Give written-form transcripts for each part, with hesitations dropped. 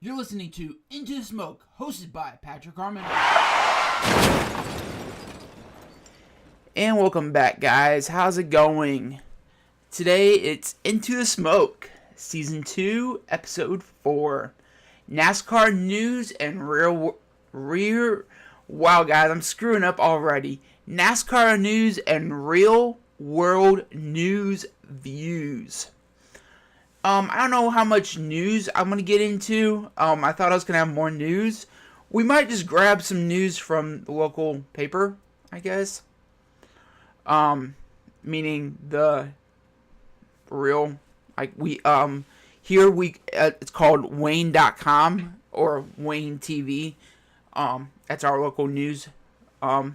You're listening to Into the Smoke, hosted by Patrick Harmon. And welcome back, guys. How's it going? Today, it's Into the Smoke, Season 2, Episode 4. NASCAR news and Wow, guys, I'm screwing up already. NASCAR news and real-world news views. I don't know how much news I'm going to get into. I thought I was going to have more news. We might just grab some news from the local paper, I guess. Meaning the real, it's called Wayne.com or Wayne TV. That's our local news. So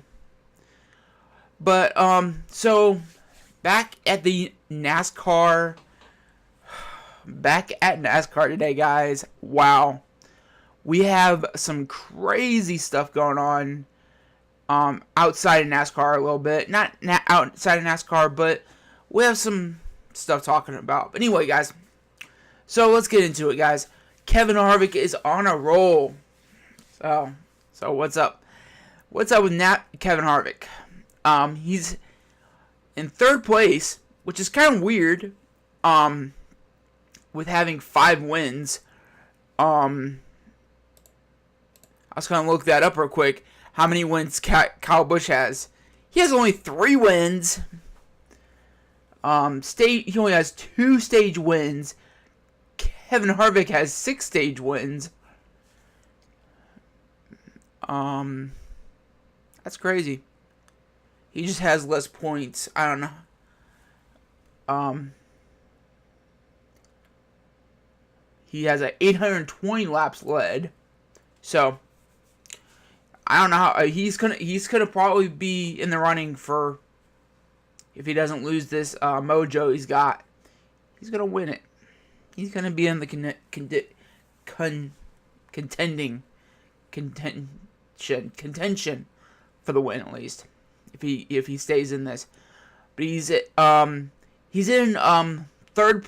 back at NASCAR today, guys. Wow. We have some crazy stuff going on outside of NASCAR a little bit. Not outside of NASCAR, but we have some stuff talking about. But anyway, guys. So let's get into it, guys. Kevin Harvick is on a roll. So what's up? What's up with Kevin Harvick? He's in third place, which is kind of weird. With having 5 wins. I was going to look that up real quick. How many wins Kyle Busch has? He has only 3 wins. He only has 2 stage wins. Kevin Harvick has 6 stage wins. That's crazy. He just has less points. I don't know. He has 820 laps led. So I don't know how he's gonna probably be in the running for, if he doesn't lose this mojo he's got. He's gonna win it. He's gonna be in the contention for the win, at least if he stays in this. But he's in third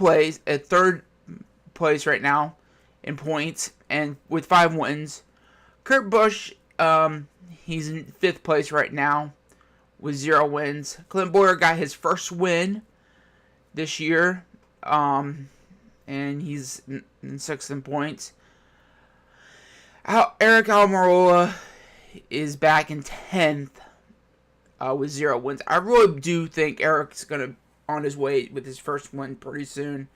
place right now in points and with 5 wins. Kurt Busch, he's in 5th place right now with 0 wins. Clint Bowyer got his first win this year, and he's in 6th in points. Eric Almirola is back in 10th with 0 wins. I really do think Eric's gonna on his way with his first win pretty soon.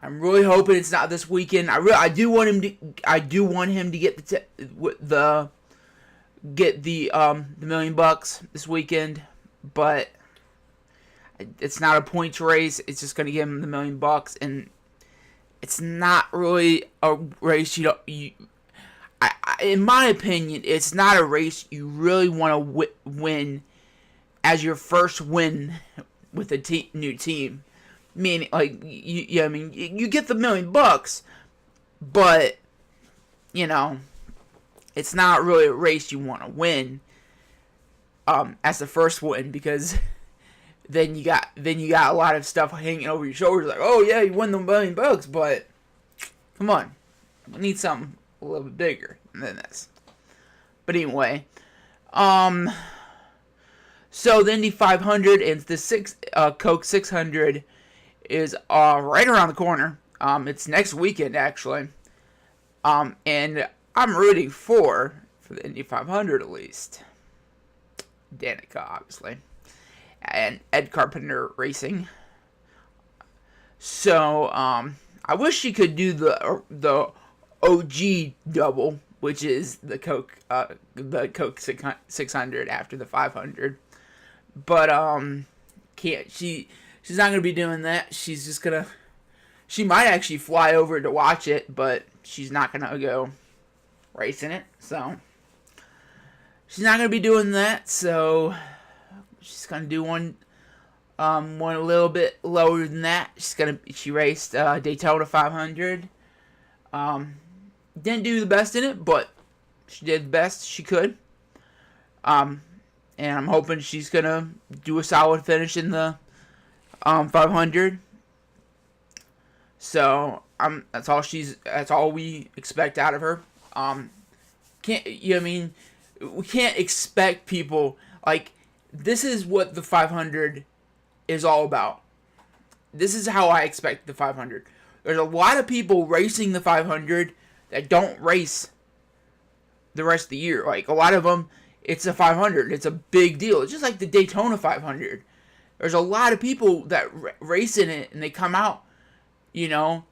I'm really hoping it's not this weekend. I do want him to get the $1 million this weekend, but it's not a points race. It's just going to give him the $1 million, and it's not really a race in my opinion, it's not a race you really want to win as your first win with a new team. Meaning, like, you get the $1 million, but, it's not really a race you want to win, as the first win, because then you got a lot of stuff hanging over your shoulders, like, oh yeah, you won the $1 million, but, come on, we need something a little bit bigger than this. But anyway, so the Indy 500 and the Coke 600 is right around the corner. It's next weekend, actually. And I'm rooting for the Indy 500 at least. Danica, obviously. And Ed Carpenter Racing. So, I wish she could do the OG double, which is the Coke 600 after the 500. But, she's not going to be doing that. She might actually fly over to watch it, but she's not going to go racing it. So, she's not going to be doing that. So, she's going to do one a little bit lower than that. She raced Daytona 500. Didn't do the best in it, but she did the best she could. And I'm hoping she's going to do a solid finish in the 500. So, That's all That's all we expect out of her. Can't you know what I mean? We can't expect people like this is what the 500 is all about. This is how I expect the 500. There's a lot of people racing the 500 that don't race the rest of the year. Like a lot of them, it's a 500. It's a big deal. It's just like the Daytona 500. There's a lot of people that race in it and they come out, you know,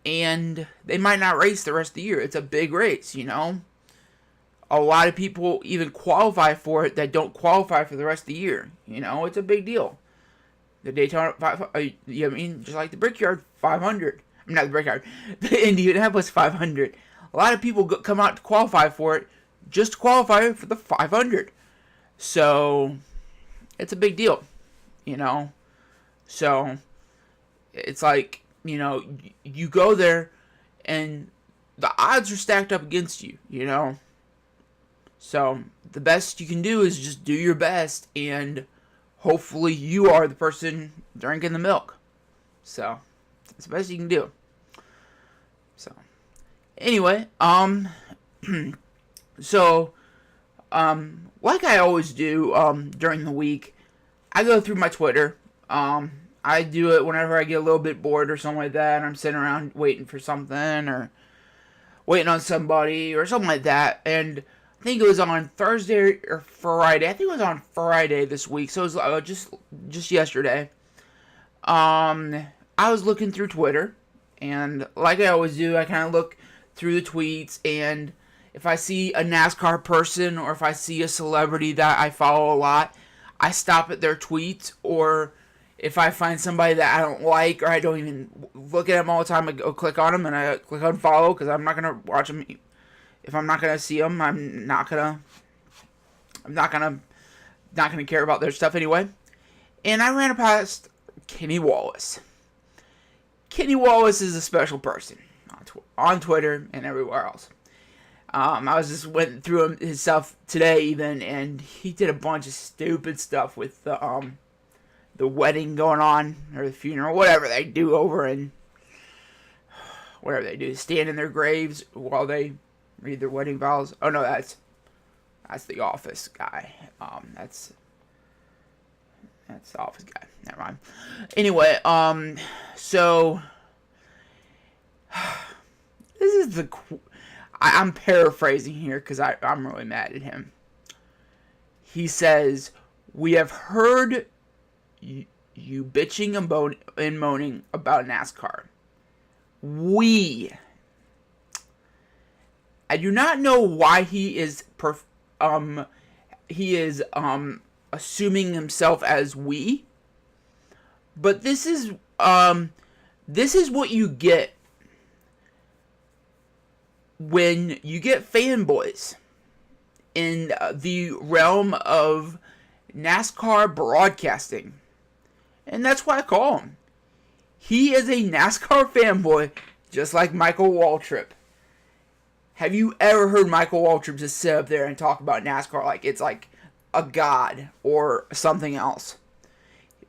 and they might not race the rest of the year. It's a big race, you know. A lot of people even qualify for it that don't qualify for the rest of the year. You know, it's a big deal. The Daytona, you know what I mean? Just like the Brickyard 500. I'm not the Brickyard. The Indianapolis 500. A lot of people come out to qualify for it just to qualify for the 500. So, it's a big deal, you know? So, it's like, you know, you go there and the odds are stacked up against you, you know? So, the best you can do is just do your best, and hopefully you are the person drinking the milk. So, that's the best you can do. So, anyway, so, like I always do, during the week, I go through my Twitter. I do it whenever I get a little bit bored or something like that, and I'm sitting around waiting for something, or waiting on somebody, or something like that, and I think it was on Thursday or Friday. I think it was on Friday this week. So it was just yesterday. I was looking through Twitter, and like I always do, I kind of look through the tweets, and if I see a NASCAR person or if I see a celebrity that I follow a lot, I stop at their tweets, or if I find somebody that I don't like or I don't even look at them all the time, I go click on them and I click on follow because I'm not going to watch them. If I'm not gonna see them, I'm not gonna care about their stuff anyway. And I ran past Kenny Wallace. Kenny Wallace is a special person on Twitter and everywhere else. I was just went through his stuff today even, and he did a bunch of stupid stuff with the wedding going on, or the funeral, whatever they do over in whatever they do, stand in their graves while they read their wedding vows. Oh no, that's the Office guy. That's the Office guy. Never mind. Anyway, so this is I'm paraphrasing here because I'm really mad at him. He says, "We have heard you bitching and moaning about NASCAR. I do not know why he is assuming himself as we, but this is what you get when you get fanboys in the realm of NASCAR broadcasting. And that's why I call him. He is a NASCAR fanboy, just like Michael Waltrip. Have you ever heard Michael Waltrip just sit up there and talk about NASCAR like it's like a god or something else?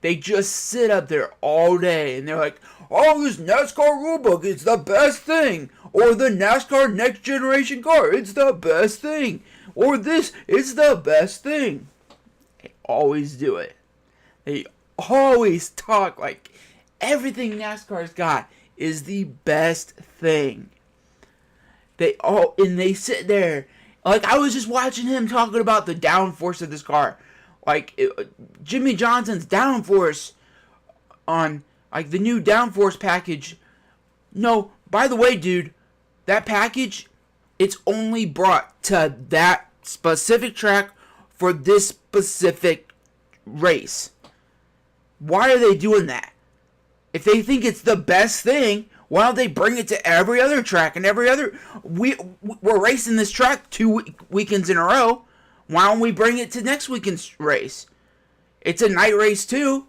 They just sit up there all day and they're like, "Oh, this NASCAR rulebook is the best thing," or "the NASCAR Next Generation car, it's the best thing," or "this is the best thing." They always do it. They always talk like everything NASCAR's got is the best thing. They sit there, like I was just watching him talking about the downforce of this car, like Jimmy Johnson's downforce on like the new downforce package. No, by the way, dude, that package, it's only brought to that specific track for this specific race. Why are they doing that? If they think it's the best thing, why don't they bring it to every other track and every other... We're racing this track 2 weekends in a row. Why don't we bring it to next weekend's race? It's a night race too.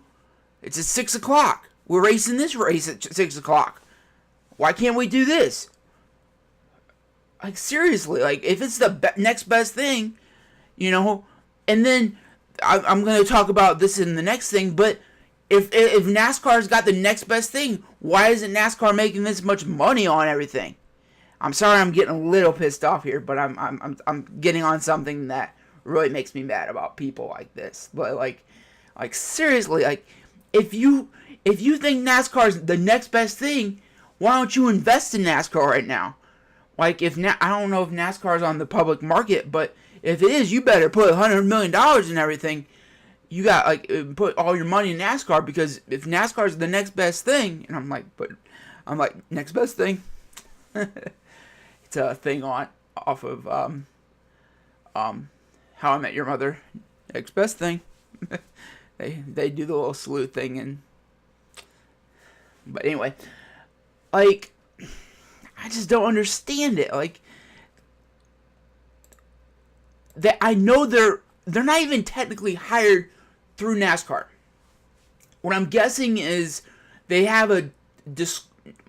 It's at 6 o'clock. We're racing this race at 6 o'clock. Why can't we do this? Like, seriously, like, if it's the next best thing, you know... And then, I'm going to talk about this in the next thing, but if NASCAR's got the next best thing, why isn't NASCAR making this much money on everything? I'm sorry, I'm getting a little pissed off here, but I'm getting on something that really makes me mad about people like this. But like seriously, like if you think NASCAR's the next best thing, why don't you invest in NASCAR right now? Like I don't know if NASCAR's on the public market, but if it is, you better put $100 million in everything. You got put all your money in NASCAR, because if NASCAR's the next best thing, and I'm like next best thing. It's a thing off of How I Met Your Mother. Next best thing. they do the little salute thing, but anyway, like I just don't understand it. Like that, I know they're not even technically hired through NASCAR. What I'm guessing is they have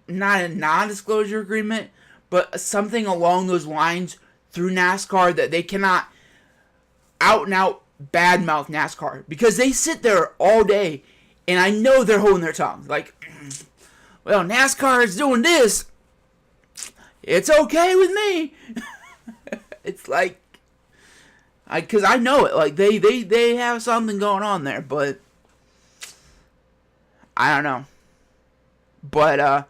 not a non-disclosure agreement, but something along those lines through NASCAR that they cannot out and out badmouth NASCAR, because they sit there all day and I know they're holding their tongues. Like, well, NASCAR is doing this. It's okay with me. It's like, because I know it. Like they have something going on there, but I don't know. But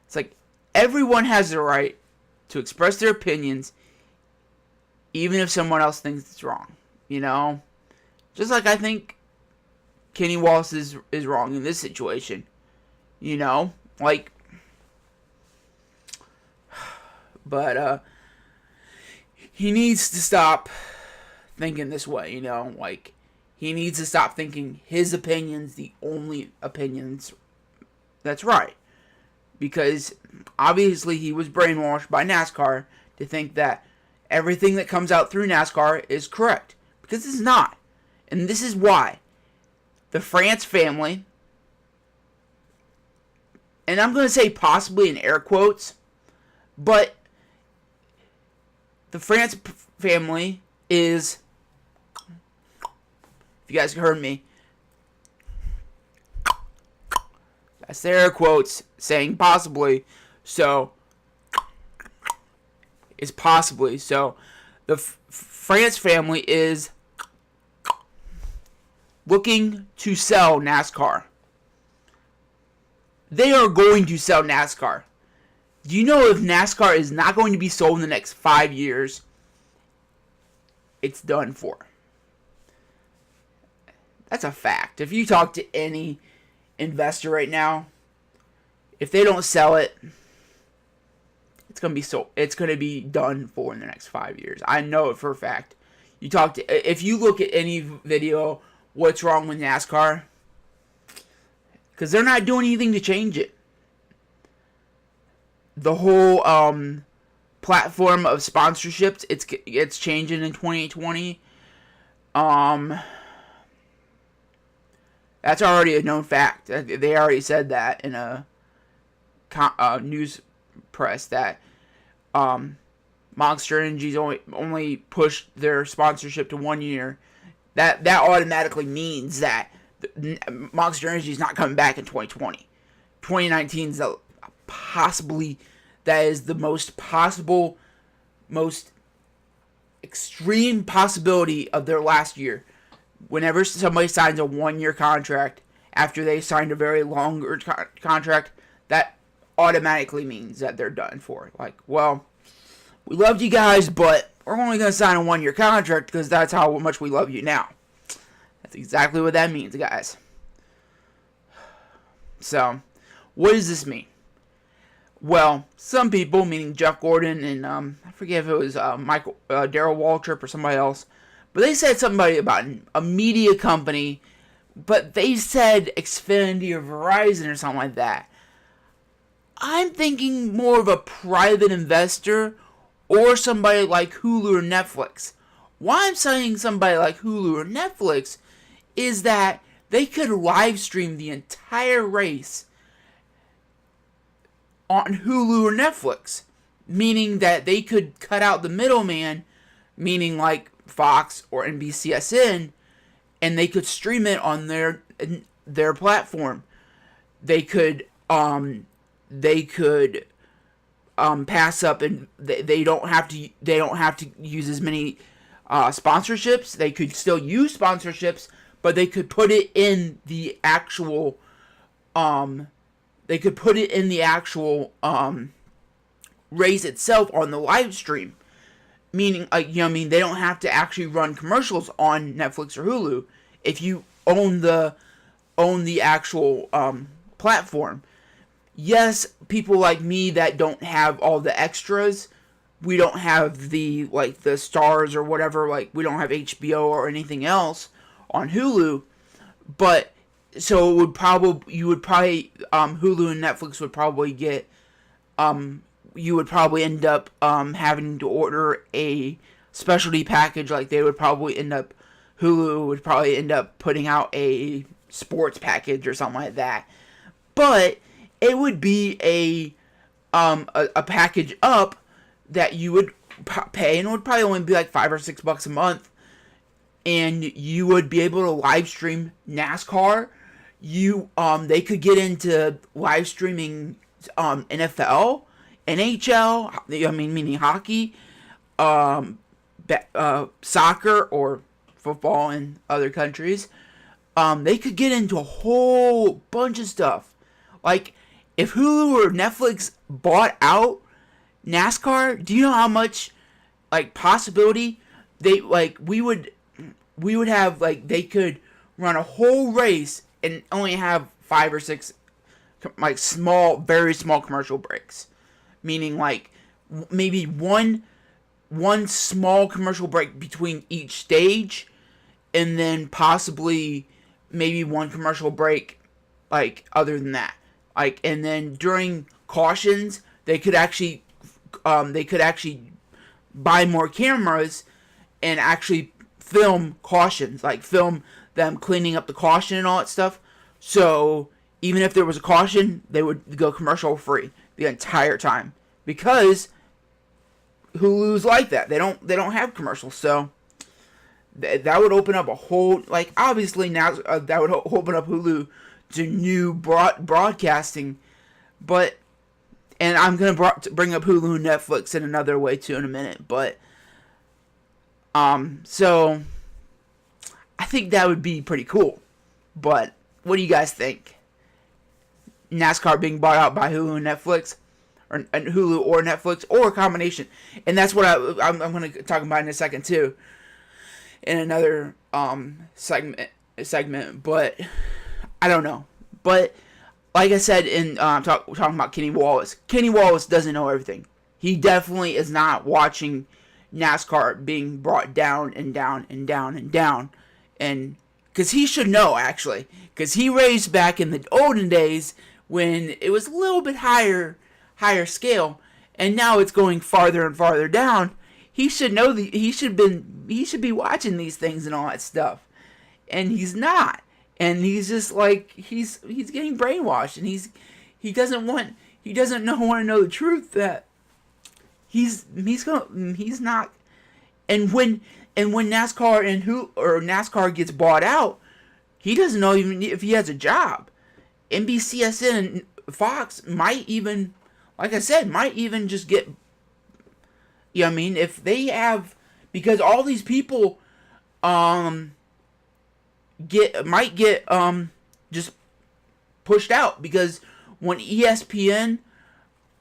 it's like everyone has the right to express their opinions, even if someone else thinks it's wrong. You know, just like I think Kenny Wallace is wrong in this situation. You know, like, but he needs to stop thinking this way. You know, like he needs to stop thinking his opinion's the only opinions that's right. Because obviously he was brainwashed by NASCAR to think that everything that comes out through NASCAR is correct. Because it's not. And this is why. The France family, and I'm going to say possibly in air quotes, but the France family is, if you guys heard me, that's the air quotes saying possibly, so is possibly. So the France family is looking to sell NASCAR. They are going to sell NASCAR. Do you know if NASCAR is not going to be sold in the next 5 years, it's done for? That's a fact. If you talk to any investor right now, if they don't sell it, it's going to be sold. It's going to be done for in the next 5 years. I know it for a fact. If you look at any video, what's wrong with NASCAR? Because they're not doing anything to change it. The whole platform of sponsorships, it's changing in 2020. That's already a known fact. They already said that in a news press that Monster Energy's only pushed their sponsorship to 1 year. That automatically means that Monster Energy is not coming back in 2020. 2019 is possibly, that is the most possible, most extreme possibility of their last year. Whenever somebody signs a 1 year contract after they signed a very longer contract, that automatically means that they're done for. Like, well, we loved you guys, but we're only going to sign a 1 year contract because that's how much we love you now. That's exactly what that means, guys. So, what does this mean? Well, some people, meaning Jeff Gordon and I forget if it was Darrell Waltrip or somebody else, but they said something about a media company, but they said Xfinity or Verizon or something like that. I'm thinking more of a private investor or somebody like Hulu or Netflix. Why I'm saying somebody like Hulu or Netflix is that they could live stream the entire race on Hulu or Netflix, meaning that they could cut out the middleman, meaning like Fox or NBCSN, and they could stream it on their platform. They could pass up, and they don't have to use as many sponsorships. They could still use sponsorships, but they could put it in the actual race itself on the live stream. Meaning, they don't have to actually run commercials on Netflix or Hulu if you own the actual platform. Yes, people like me that don't have all the extras, we don't have the stars or whatever, we don't have HBO or anything else on Hulu, but so Hulu and Netflix would probably get you would probably end up having to order a specialty package. Hulu would probably end up putting out a sports package or something like that. But it would be a package up that you would pay, and it would probably only be like $5 or $6 a month, and you would be able to live stream NASCAR. They could get into live streaming NFL, NHL, meaning hockey, soccer or football in other countries. They could get into a whole bunch of stuff. Like, if Hulu or Netflix bought out NASCAR, do you know how much possibility we would have? They could run a whole race and only have 5 or 6 very small commercial breaks. Meaning maybe one small commercial break between each stage, and then possibly maybe one commercial break other than that. And then during cautions, they could actually buy more cameras and actually film cautions, film them cleaning up the caution and all that stuff. So even if there was a caution, they would go commercial free the entire time, because Hulu's like that. They don't have commercials, so that would open up a whole, obviously now that would open up Hulu to new broadcasting, but, and I'm going to bring up Hulu and Netflix in another way too in a minute, but, so, I think that would be pretty cool, but, what do you guys think? NASCAR being bought out by Hulu and Netflix, or Hulu or Netflix, or a combination, and that's what I'm going to talk about in a second too, in another segment, but I don't know. But like I said in talking about Kenny Wallace doesn't know everything. He definitely is not watching NASCAR being brought down and down and down and down, and because he should know, actually, because he raced back in the olden days when it was a little bit higher scale, and now it's going farther and farther down. He should know he should be watching these things and all that stuff, and he's not, and he's just he's getting brainwashed, and he doesn't want to know the truth that he's not, and when NASCAR gets bought out, he doesn't know even if he has a job. NBCSN and Fox might even, like I said, just get, if they have, because all these people might get just pushed out, because when ESPN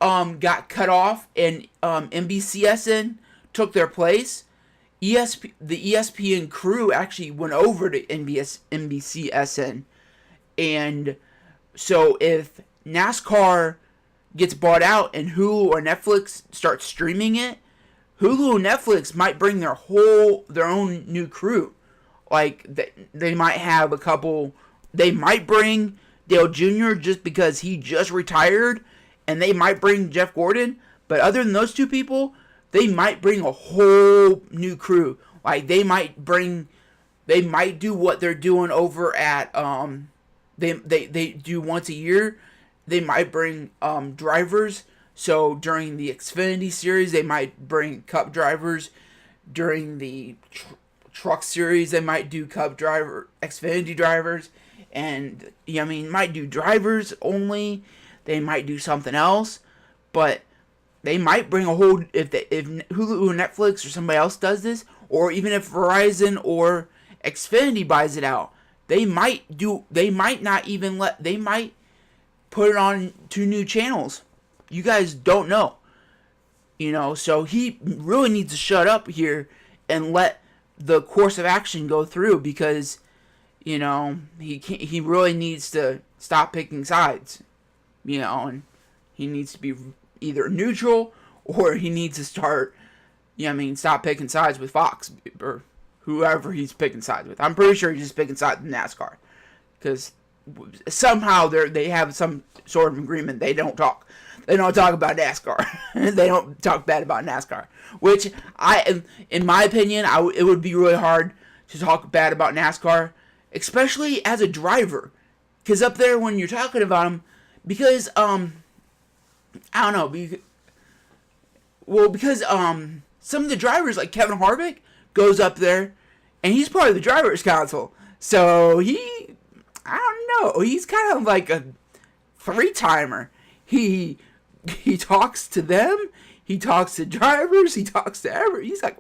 got cut off and NBCSN took their place, the ESPN crew actually went over to NBCSN, and so if NASCAR gets bought out and Hulu or Netflix starts streaming it, Hulu and Netflix might bring their own new crew. They might have a couple. They might bring Dale Jr. just because he just retired, and they might bring Jeff Gordon. But other than those two people, they might bring a whole new crew. They might do what they're doing over at they do once a year. They might bring drivers. So during the Xfinity series, they might bring Cup drivers. During the truck series. They might do Cup driver, Xfinity drivers, and might do drivers only. They might do something else, but they might bring a whole if Hulu or Netflix or somebody else does this, or even if Verizon or Xfinity buys it out, they might put it on 2 new channels. You guys don't know. So he really needs to shut up here and let the course of action go through, because he really needs to stop picking sides. And he needs to be either neutral, or he needs to start stop picking sides with Fox or whoever he's picking sides with. I'm pretty sure he's just picking sides with NASCAR, because somehow they have some sort of agreement. They don't talk about NASCAR. They don't talk bad about NASCAR, which in my opinion, it would be really hard to talk bad about NASCAR, especially as a driver, because up there when you're talking about them, because I don't know, because some of the drivers, like Kevin Harvick, goes up there and he's part of the drivers' council, so I don't know, he's kind of like a 3-timer. He talks to them, he talks to drivers, he talks to he's a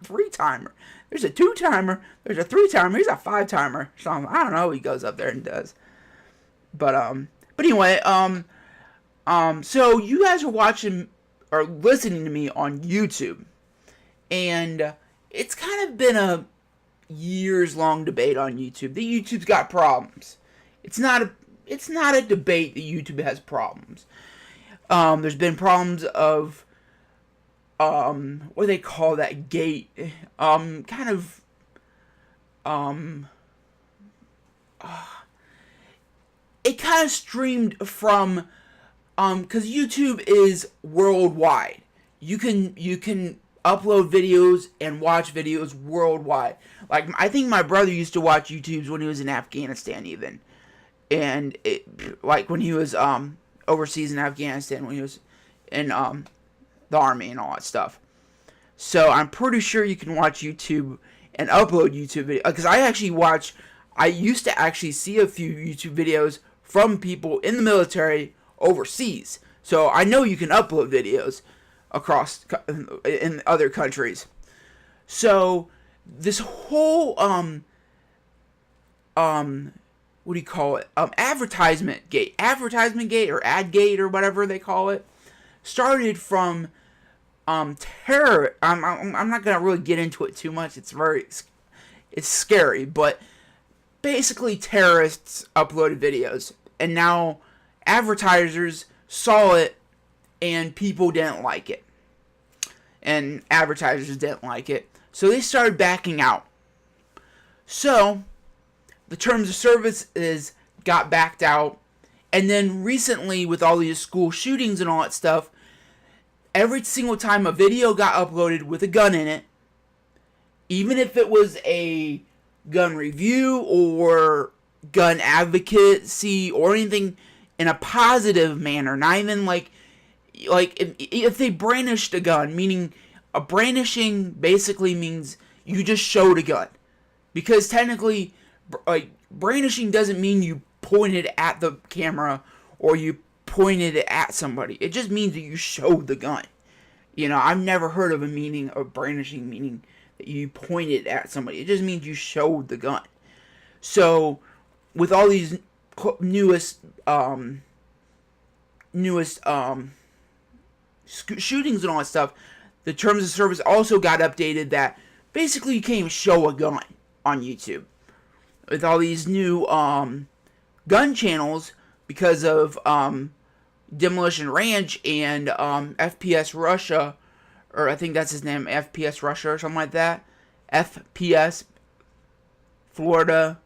3-timer. There's a 2-timer, there's a 3-timer, he's a 5-timer. So I don't know what he goes up there and does. But anyway, so you guys are watching or listening to me on YouTube, and it's kind of been a years-long debate on YouTube. The YouTube's got problems. It's not a debate that YouTube has problems. There's been problems of what do they call that gate? It kind of streamed from because YouTube is worldwide. You can upload videos and watch videos worldwide. Like, I think my brother used to watch YouTubes when he was in Afghanistan even. And like when he was overseas in Afghanistan, when he was in the army and all that stuff. So I'm pretty sure you can watch YouTube and upload YouTube videos. Because I used to actually see a few YouTube videos from people in the military overseas. So I know you can upload videos across in other countries. So this whole what do you call it? Advertisement gate or ad gate or whatever they call it, started from terror. I'm not gonna really get into it too much. It's scary, but basically terrorists uploaded videos, and now advertisers saw it, and people didn't like it, and advertisers didn't like it, so they started backing out. So the terms of service got backed out, and then recently with all these school shootings and all that stuff, every single time a video got uploaded with a gun in it, even if it was a gun review or gun advocacy or anything in a positive manner, not even like if they brandished a gun, meaning a brandishing basically means you just showed a gun, because technically, like, brandishing doesn't mean you pointed at the camera or you pointed it at somebody. It just means that you showed the gun. I've never heard of a meaning of brandishing meaning that you pointed at somebody. It just means you showed the gun. So with all these newest shootings and all that stuff, the terms of service also got updated that basically you can't even show a gun on YouTube. With all these new gun channels, because of Demolition Ranch and FPS Russia, or I think that's his name, FPS Russia or something like that. FPS Florida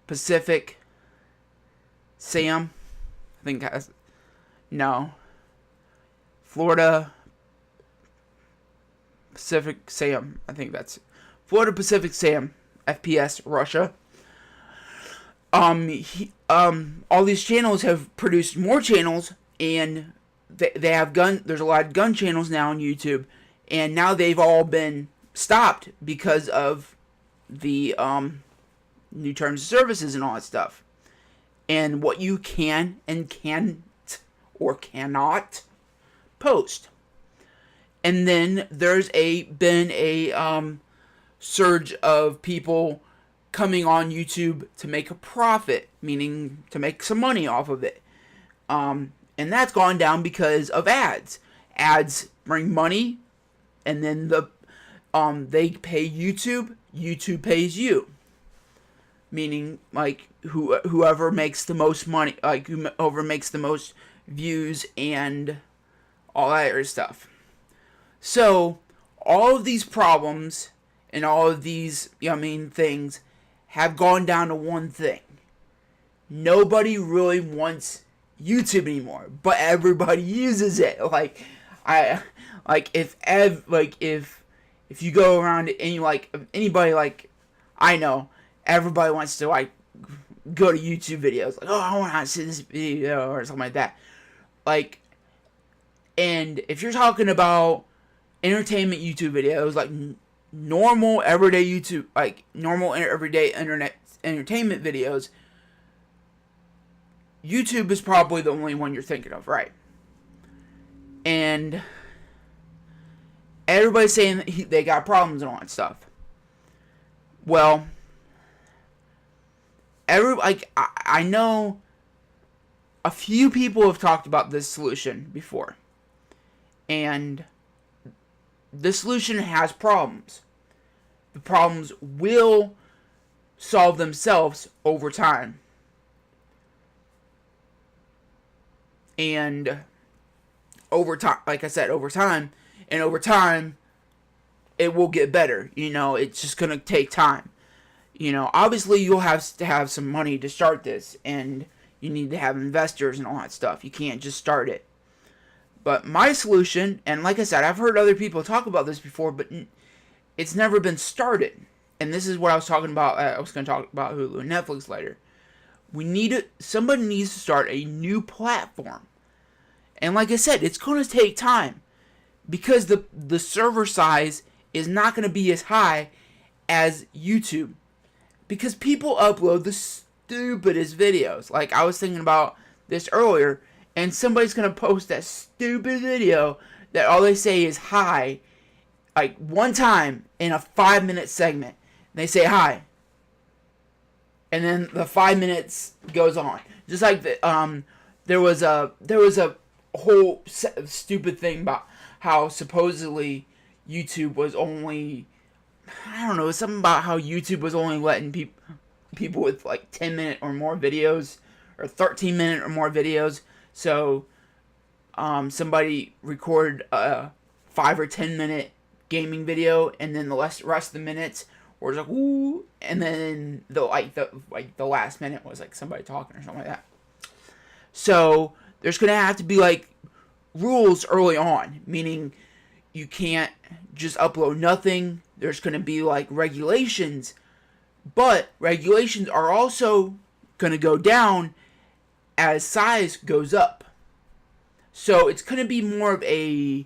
Pacific Sam. I think that's, no. Florida Pacific Sam. I think that's Florida Pacific Sam. FPS Russia. All these channels have produced more channels, and they have there's a lot of gun channels now on YouTube, and now they've all been stopped because of the new terms of services and all that stuff, and what you can and can't or cannot post. And then there's been a surge of people coming on YouTube to make a profit, meaning to make some money off of it. And that's gone down because of ads. Ads bring money, and then they pay YouTube. YouTube pays you, meaning like whoever makes the most money, like whoever makes the most views and all that other stuff. So all of these problems and all of these, things have gone down to one thing. Nobody really wants YouTube anymore, but everybody uses it. If you go around to anybody I know, everybody wants to go to YouTube videos. Like, oh, I want to see this video or something like that. And if you're talking about entertainment YouTube videos, like normal everyday YouTube, like normal everyday internet entertainment videos, YouTube is probably the only one you're thinking of, right? And everybody's saying that they got problems and all that stuff. Well, I know a few people have talked about this solution before, and the solution has problems. The problems will solve themselves over time. And over time, like I said, over time, it will get better. It's just going to take time. Obviously you'll have to have some money to start this, and you need to have investors and all that stuff. You can't just start it. But my solution, and like I said, I've heard other people talk about this before, but it's never been started. And this is what I was talking about. I was going to talk about Hulu and Netflix later. Somebody needs to start a new platform. And like I said, it's going to take time, because the server size is not going to be as high as YouTube, because people upload the stupidest videos. Like, I was thinking about this earlier, and somebody's going to post that stupid video that all they say is hi, like one time in a 5-minute segment. They say hi, and then the 5 minutes goes on. Just like there was a whole stupid thing about how supposedly YouTube was only, I don't know, something about how YouTube was only letting people with 10-minute or more videos, or 13-minute or more videos. So somebody recorded a 5 or 10-minute gaming video, and then the rest of the minutes were like ooh, and then the last minute was somebody talking or something like that. So there's gonna have to be rules early on, meaning you can't just upload nothing. There's gonna be regulations, but regulations are also gonna go down as size goes up. So it's gonna be more of a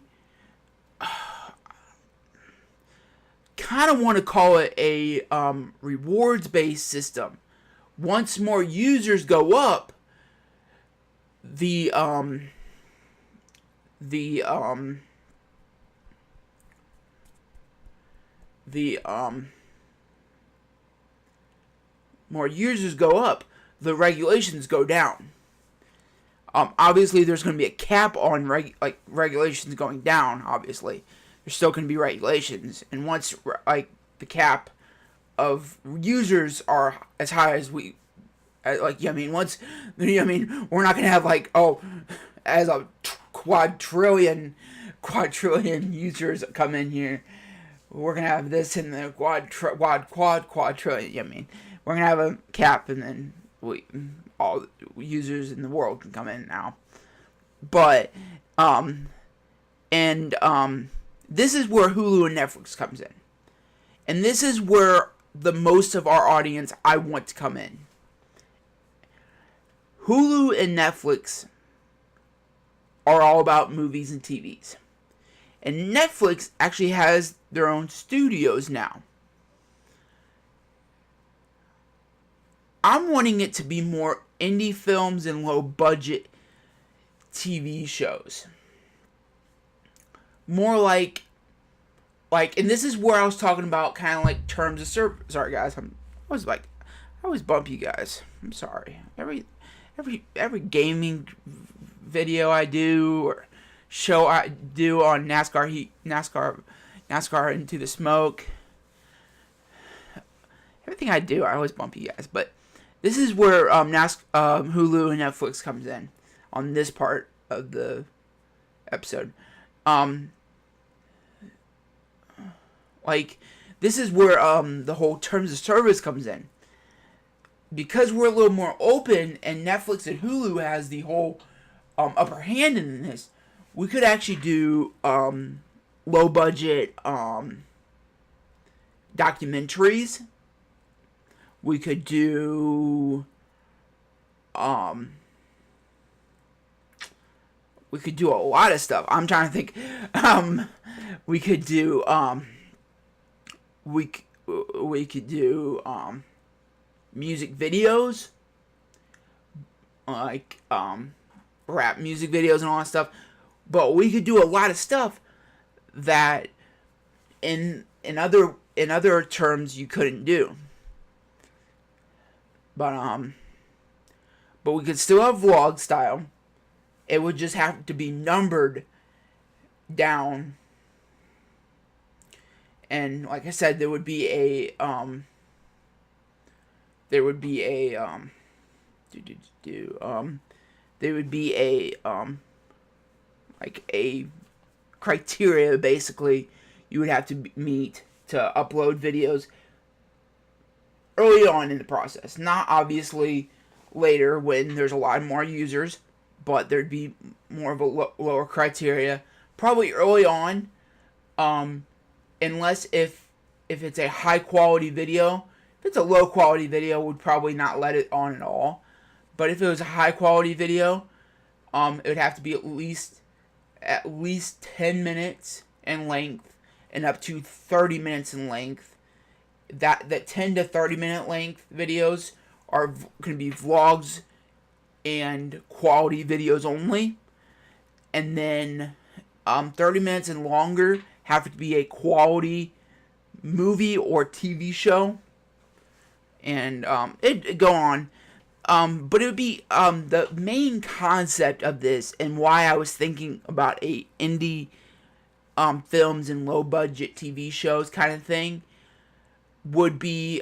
kind of want to call it a rewards-based system. Once more users go up, more users go up, the regulations go down. Obviously, there's going to be a cap on regulations going down. Obviously, there's still going to be regulations, and once the cap of users are as high as we're not going to have as a quadrillion users come in here. We're going to have this in the quadrillion. We're going to have a cap, and then all users in the world can come in now. But this is where Hulu and Netflix comes in. And this is where the most of our audience I want to come in. Hulu and Netflix are all about movies and TVs. And Netflix actually has their own studios now. I'm wanting it to be more indie films and low budget TV shows. More like, and this is where I was talking about kind of like terms of service. Sorry guys, I always bump you guys. I'm sorry. Every gaming video I do or show I do on NASCAR Into the Smoke. Everything I do, I always bump you guys. But this is where Hulu and Netflix comes in on this part of the episode. This is where the whole terms of service comes in. Because we're a little more open and Netflix and Hulu has the whole upper hand in this, we could actually do low budget documentaries. We could do a lot of stuff. I'm trying to think. We could do music videos, like rap music videos and all that stuff. But we could do a lot of stuff that in other terms you couldn't do. But we could still have vlog style. It would just have to be numbered down. And like I said, there would be a like a criteria basically you would have to meet to upload videos early on in the process. Not obviously later when there's a lot more users, but there'd be more of a lower criteria. Probably early on, unless if it's a high quality video. If it's a low quality video, we'd probably not let it on at all. But if it was a high quality video, it would have to be at least 10 minutes in length and up to 30 minutes in length. That 10 to 30 minute length videos are going to be vlogs and quality videos only. And then 30 minutes and longer have to be a quality movie or TV show. And it'd go on. But it would be the main concept of this and why I was thinking about a indie films and low budget TV shows kind of thing would be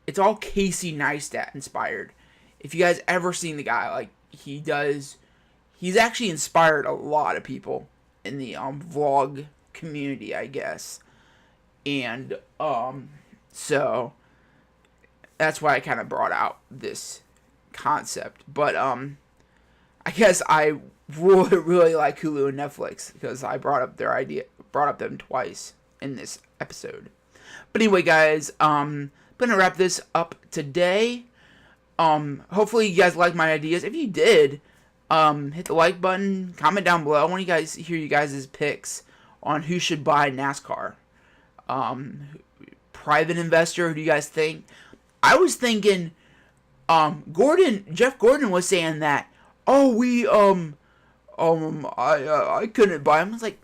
it's all Casey Neistat inspired. If you guys ever seen the guy, like he's actually inspired a lot of people in the vlog community, I guess. And so that's why I kind of brought out this concept. But I guess I really like Hulu and Netflix because I brought up them twice in this episode. But anyway, guys, I'm gonna wrap this up today. Hopefully you guys like my ideas. If you did, hit the like button, comment down below. I want to hear you guys' picks on who should buy NASCAR. Private investor, who do you guys think? I was thinking, Jeff Gordon was saying that, I couldn't buy him. I was like,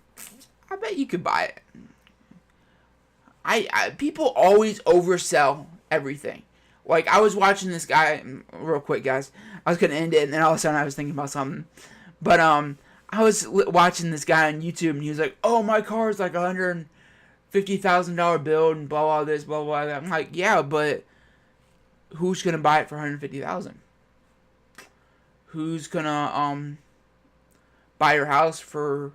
I bet you could buy it. People always oversell everything. Like, I was watching this guy, real quick, guys. I was gonna end it, and then all of a sudden I was thinking about something. But, I was watching this guy on YouTube, and he was like, oh, my car is like $150,000 bill, and blah, blah, this, blah, blah, that. I'm like, yeah, but who's gonna buy it for $150,000? Who's gonna buy your house for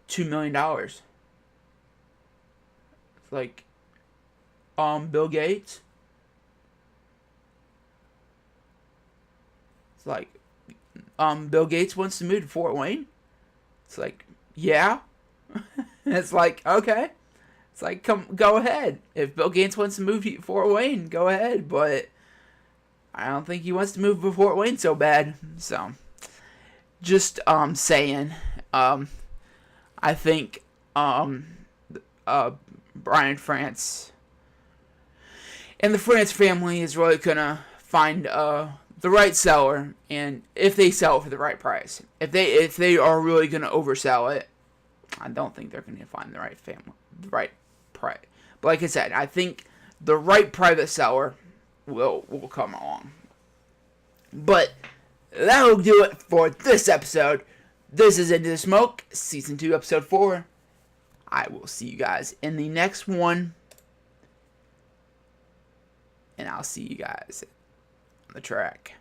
$2 million? It's like Bill Gates. It's like Bill Gates wants to move to Fort Wayne. It's like, yeah. It's like, okay. It's like, go ahead. If Bill Gates wants to move to Fort Wayne, go ahead. But I don't think he wants to move to Fort Wayne so bad. So, just saying. I think Brian France and the France family is really gonna find the right seller, and if they sell it for the right price, if they are really gonna oversell it, I don't think they're gonna find the right family, the right price. But like I said, I think the right private seller will come along. But that'll do it for this episode. This is Into the Smoke, Season 2, Episode 4. I will see you guys in the next one. And I'll see you guys on the track.